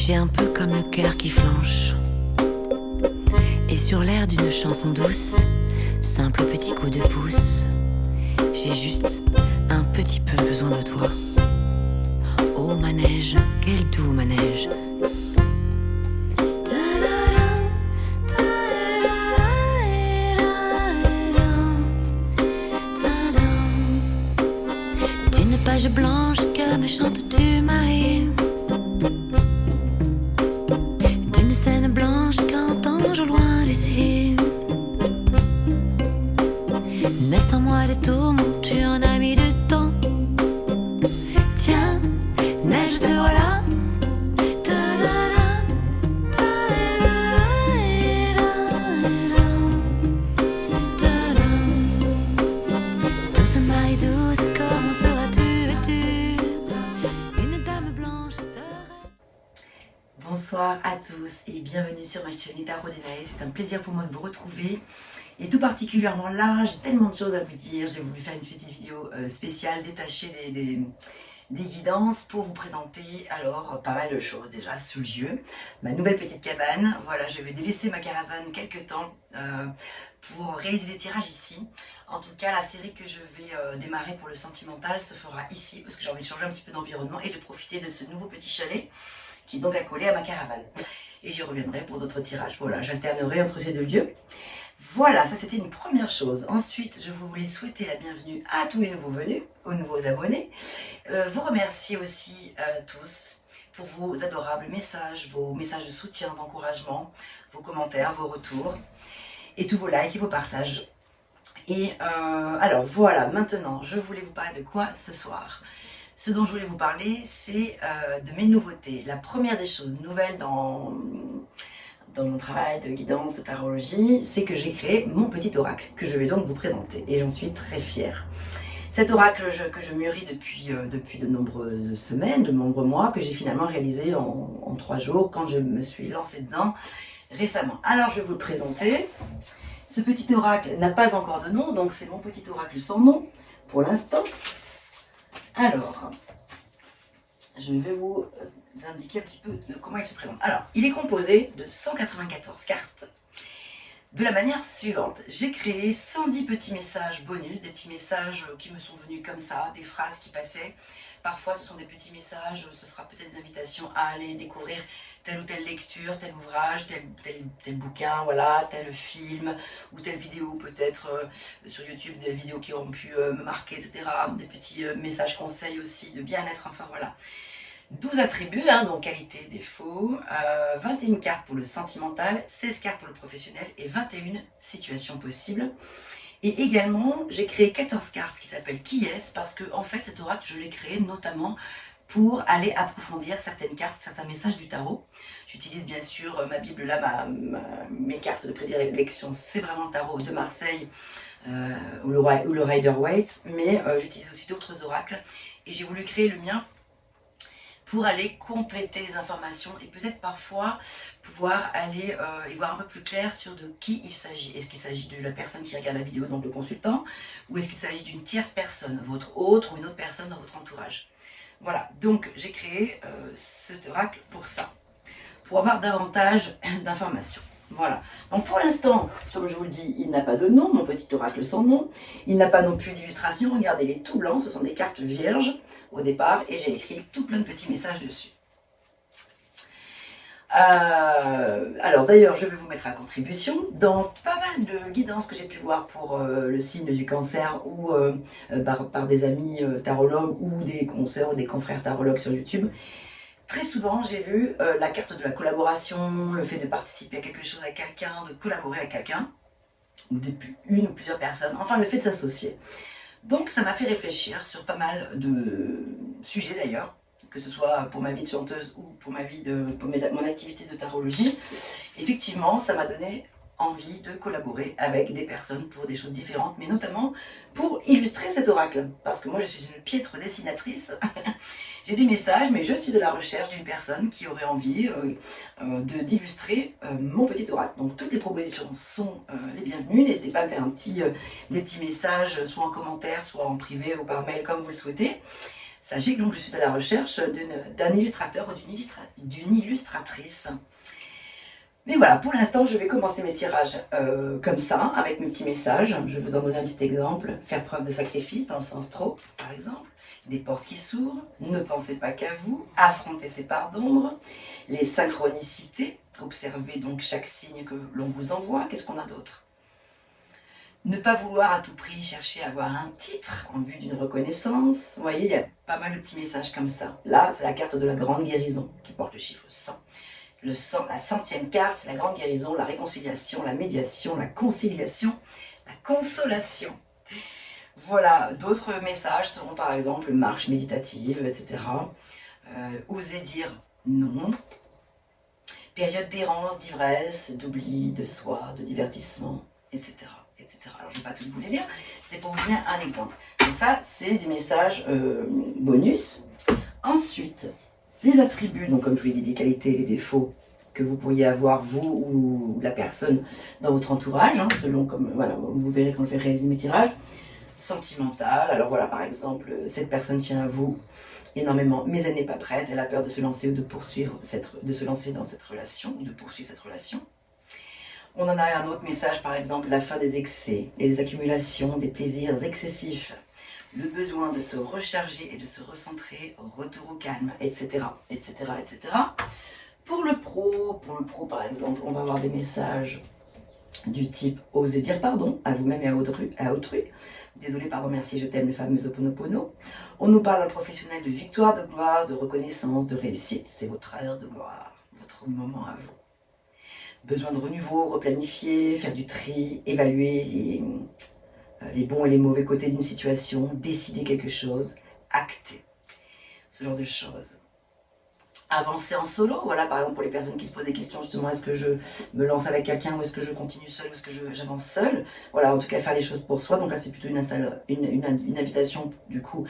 J'ai un peu comme le cœur qui flanche. Et sur l'air d'une chanson douce, simple petit coup de pouce, j'ai juste un petit peu besoin de toi. Oh manège, quel doux manège. D'une page blanche que me chantes-tu, Marie? D'une scène blanche qu'entends-je au loin d'ici? Mais sans moi des tourments, tu en as mis du temps. Tiens, neige te voilà. Douce Marie douce, comment seras-tu vêtue? Une dame blanche serait... Bonsoir à tous et bienvenue sur ma chaîne Tarot d'Enae. C'est un plaisir pour moi de vous retrouver. Et tout particulièrement là, j'ai tellement de choses à vous dire. J'ai voulu faire une petite vidéo spéciale détachée des guidances pour vous présenter alors pas mal de choses déjà sous le lieu. Ma nouvelle petite cabane. Voilà, je vais délaisser ma caravane quelques temps pour réaliser des tirages ici. En tout cas, la série que je vais démarrer pour le sentimental se fera ici parce que j'ai envie de changer un petit peu d'environnement et de profiter de ce nouveau petit chalet qui est donc accolé à ma caravane. Et j'y reviendrai pour d'autres tirages. Voilà, j'alternerai entre ces deux lieux. Voilà, ça c'était une première chose. Ensuite, je voulais souhaiter la bienvenue à tous les nouveaux venus, aux nouveaux abonnés. Vous remercier aussi tous pour vos adorables messages, vos messages de soutien, d'encouragement, vos commentaires, vos retours, et tous vos likes et vos partages. Et alors voilà, maintenant, je voulais vous parler de quoi ce soir? Ce dont je voulais vous parler, c'est de mes nouveautés. La première des choses nouvelles dans mon travail de guidance, de tarologie, c'est que j'ai créé mon petit oracle, que je vais donc vous présenter. Et j'en suis très fière. Cet oracle que je mûris depuis de nombreuses semaines, de nombreux mois, que j'ai finalement réalisé en 3 jours, quand je me suis lancée dedans récemment. Alors je vais vous le présenter. Ce petit oracle n'a pas encore de nom, donc c'est mon petit oracle sans nom, pour l'instant. Alors, je vais vous indiquer un petit peu comment il se présente. Alors, il est composé de 194 cartes. De la manière suivante, j'ai créé 110 petits messages bonus, des petits messages qui me sont venus comme ça, des phrases qui passaient. Parfois, ce sont des petits messages, ce sera peut-être des invitations à aller découvrir telle ou telle lecture, tel ouvrage, tel bouquin, voilà, tel film ou telle vidéo, peut-être sur YouTube, des vidéos qui ont pu me marquer, etc. Des petits messages conseils aussi, de bien-être, enfin voilà. 12 attributs, hein, donc qualité, défaut, 21 cartes pour le sentimental, 16 cartes pour le professionnel et 21 situations possibles. Et également, j'ai créé 14 cartes qui s'appellent Qui est-ce, parce que en fait, cet oracle, je l'ai créé notamment pour aller approfondir certaines cartes, certains messages du tarot. J'utilise bien sûr ma Bible là, mes cartes de prédilection, c'est vraiment le tarot de Marseille ou le Rider-Waite, mais j'utilise aussi d'autres oracles et j'ai voulu créer le mien pour aller compléter les informations et peut-être parfois pouvoir aller y voir un peu plus clair sur de qui il s'agit. Est-ce qu'il s'agit de la personne qui regarde la vidéo, donc le consultant, ou est-ce qu'il s'agit d'une tierce personne, votre hôte ou une autre personne dans votre entourage. Voilà, donc j'ai créé cet oracle pour ça, pour avoir davantage d'informations. Voilà, donc pour l'instant, comme je vous le dis, il n'a pas de nom, mon petit oracle sans nom. Il n'a pas non plus d'illustration, regardez, il est tout blanc, ce sont des cartes vierges au départ, et j'ai écrit tout plein de petits messages dessus. Alors d'ailleurs, je vais vous mettre à contribution dans pas mal de guidances que j'ai pu voir pour le signe du cancer ou par des amis tarologues ou des consoeurs ou des confrères tarologues sur YouTube. Très souvent, j'ai vu la carte de la collaboration, le fait de participer à quelque chose avec quelqu'un, de collaborer avec quelqu'un, ou depuis une ou plusieurs personnes, enfin le fait de s'associer. Donc ça m'a fait réfléchir sur pas mal de sujets d'ailleurs, que ce soit pour ma vie de chanteuse ou pour mon activité de tarologie. Effectivement, ça m'a donné envie de collaborer avec des personnes pour des choses différentes, mais notamment pour illustrer cet oracle, parce que moi je suis une piètre dessinatrice. J'ai des messages, mais je suis à la recherche d'une personne qui aurait envie d'illustrer mon petit oracle. Donc toutes les propositions sont les bienvenues. N'hésitez pas à me faire des petits messages, soit en commentaire, soit en privé ou par mail, comme vous le souhaitez. Sachez que donc je suis à la recherche d'un illustrateur ou d'une illustratrice. Mais voilà, pour l'instant, je vais commencer mes tirages comme ça, avec mes petits messages. Je vais vous en donner un petit exemple. Faire preuve de sacrifice, dans le sens trop, par exemple. Des portes qui s'ouvrent, ne pensez pas qu'à vous, affrontez ces parts d'ombre, les synchronicités, observez donc chaque signe que l'on vous envoie. Qu'est-ce qu'on a d'autre? Ne pas vouloir à tout prix chercher à avoir un titre en vue d'une reconnaissance. Vous voyez, il y a pas mal de petits messages comme ça. Là, c'est la carte de la grande guérison qui porte le chiffre 100. Le 100, la 100e carte, c'est la grande guérison, la réconciliation, la médiation, la conciliation, la consolation. Voilà, d'autres messages seront par exemple marche méditative, etc. Oser dire non. Période d'errance, d'ivresse, d'oubli, de soi, de divertissement, etc. etc. Alors je ne vais pas tout vous les lire, c'était pour vous donner un exemple. Donc ça, c'est des messages bonus. Ensuite, les attributs, donc comme je vous l'ai dit, les qualités, les défauts que vous pourriez avoir, vous ou la personne dans votre entourage, hein, selon comme, voilà, vous verrez quand je vais réaliser mes tirages. Sentimental, alors voilà, par exemple, cette personne tient à vous énormément, mais elle n'est pas prête, elle a peur de se lancer ou de poursuivre, de se lancer dans cette relation, ou de poursuivre cette relation. On en a un autre message, par exemple, la fin des excès et des accumulations, des plaisirs excessifs, le besoin de se recharger et de se recentrer, retour au calme, etc., etc., etc. Pour le pro, par exemple, on va avoir des messages du type « Osez dire pardon à vous-même et à autrui ». Désolé, pardon, merci, je t'aime, le fameux Ho'oponopono. On nous parle d'un professionnel de victoire, de gloire, de reconnaissance, de réussite. C'est votre heure de gloire, votre moment à vous. Besoin de renouveau, replanifier, faire du tri, évaluer les bons et les mauvais côtés d'une situation, décider quelque chose, acter. Ce genre de choses. Avancer en solo, voilà, par exemple pour les personnes qui se posent des questions justement, est-ce que je me lance avec quelqu'un ou est-ce que je continue seul ou est-ce que j'avance seul, voilà, en tout cas faire les choses pour soi. Donc là c'est plutôt une invitation du coup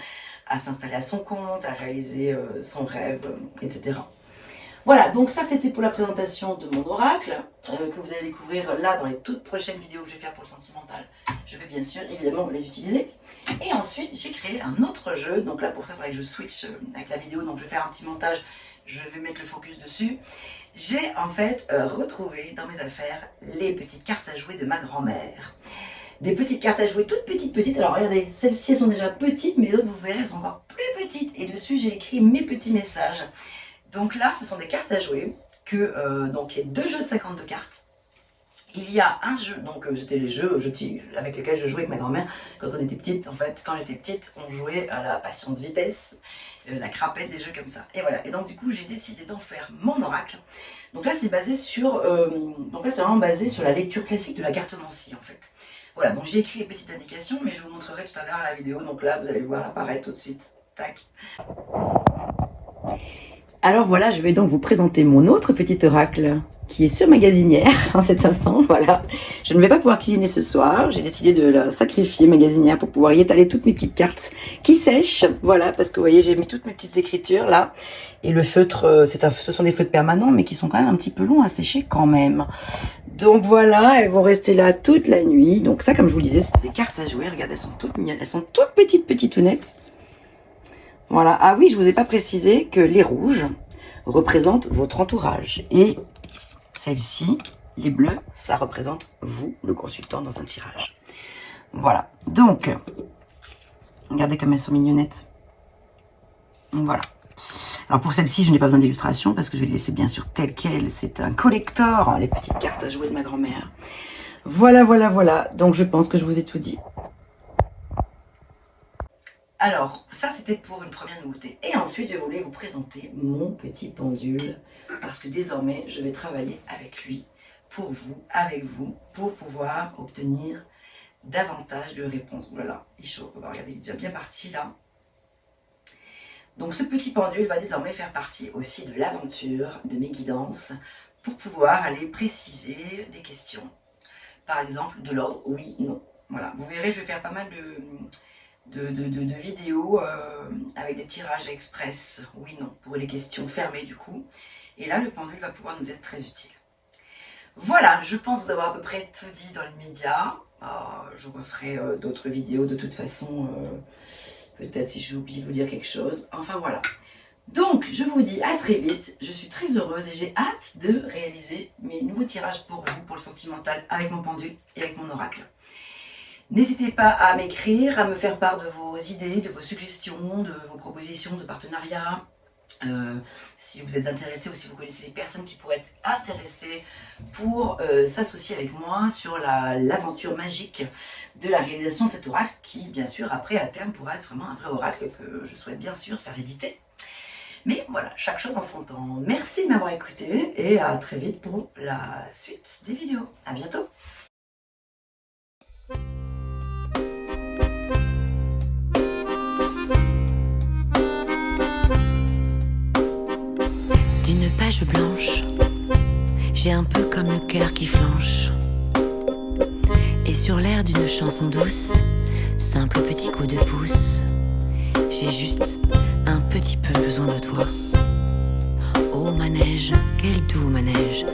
à s'installer à son compte, à réaliser son rêve, etc. Voilà, donc ça c'était pour la présentation de mon oracle, que vous allez découvrir là dans les toutes prochaines vidéos que je vais faire pour le sentimental. Je vais bien sûr évidemment les utiliser. Et ensuite j'ai créé un autre jeu, donc là pour ça il faudrait que je switch avec la vidéo, donc je vais faire un petit montage. Je vais mettre le focus dessus. J'ai en fait retrouvé dans mes affaires les petites cartes à jouer de ma grand-mère. Des petites cartes à jouer toutes petites. Alors regardez, celles-ci sont déjà petites, mais les autres, vous verrez, elles sont encore plus petites. Et dessus, j'ai écrit mes petits messages. Donc là, ce sont des cartes à jouer. Donc il y a 2 jeux de 52 cartes. Il y a un jeu, donc c'était les jeux avec lesquels je jouais avec ma grand-mère quand on était petite. En fait, quand j'étais petite, on jouait à la patience-vitesse, la crapette, des jeux comme ça. Et voilà, et donc du coup, j'ai décidé d'en faire mon oracle. Donc là, c'est basé sur, c'est vraiment basé sur la lecture classique de la cartomancie, en fait. Voilà, donc j'ai écrit les petites indications, mais je vous montrerai tout à l'heure à la vidéo. Donc là, vous allez le voir apparaître tout de suite. Tac. Alors voilà, je vais donc vous présenter mon autre petit oracle qui est sur Magasinière en cet instant, voilà. Je ne vais pas pouvoir cuisiner ce soir, j'ai décidé de la sacrifier Magasinière pour pouvoir y étaler toutes mes petites cartes qui sèchent, voilà, parce que vous voyez, j'ai mis toutes mes petites écritures là, et le feutre, ce sont des feutres permanents, mais qui sont quand même un petit peu longs à sécher quand même. Donc voilà, elles vont rester là toute la nuit, donc ça, comme je vous le disais, c'est des cartes à jouer, regardez, elles sont toutes mignonnes, elles sont toutes petitounettes. Voilà, ah oui, je vous ai pas précisé que les rouges représentent votre entourage, et celle-ci, les bleus, ça représente vous, le consultant, dans un tirage. Voilà. Donc, regardez comme elles sont mignonnettes. Voilà. Alors pour celle-ci, je n'ai pas besoin d'illustration parce que je vais les laisser bien sûr telles quelles. C'est un collector, les petites cartes à jouer de ma grand-mère. Voilà. Donc je pense que je vous ai tout dit. Alors, ça c'était pour une première nouveauté. Et ensuite, je voulais vous présenter mon petit pendule. Parce que désormais, je vais travailler avec lui, pour vous, avec vous, pour pouvoir obtenir davantage de réponses. Voilà, il chauffe. Regardez, il est déjà bien parti là. Donc ce petit pendule va désormais faire partie aussi de l'aventure, de mes guidances, pour pouvoir aller préciser des questions. Par exemple, de l'ordre oui, non. Voilà, vous verrez, je vais faire pas mal de vidéos avec des tirages express, oui, non, pour les questions fermées du coup. Et là, le pendule va pouvoir nous être très utile. Voilà, je pense vous avoir à peu près tout dit dans les médias. Je referai d'autres vidéos de toute façon Peut-être si j'ai oublié de vous dire quelque chose. Enfin voilà. Donc, je vous dis à très vite. Je suis très heureuse et j'ai hâte de réaliser mes nouveaux tirages pour vous, pour le sentimental, avec mon pendule et avec mon oracle. N'hésitez pas à m'écrire, à me faire part de vos idées, de vos suggestions, de vos propositions de partenariat. Si vous êtes intéressé ou si vous connaissez des personnes qui pourraient être intéressées pour s'associer avec moi sur l'aventure magique de la réalisation de cet oracle qui, bien sûr, après, à terme, pourra être vraiment un vrai oracle que je souhaite bien sûr faire éditer. Mais voilà, chaque chose en son temps. Merci de m'avoir écouté et à très vite pour la suite des vidéos. À bientôt. D'une page blanche, j'ai un peu comme le cœur qui flanche. Et sur l'air d'une chanson douce, simple petit coup de pouce, j'ai juste un petit peu besoin de toi. Oh manège, quel doux manège,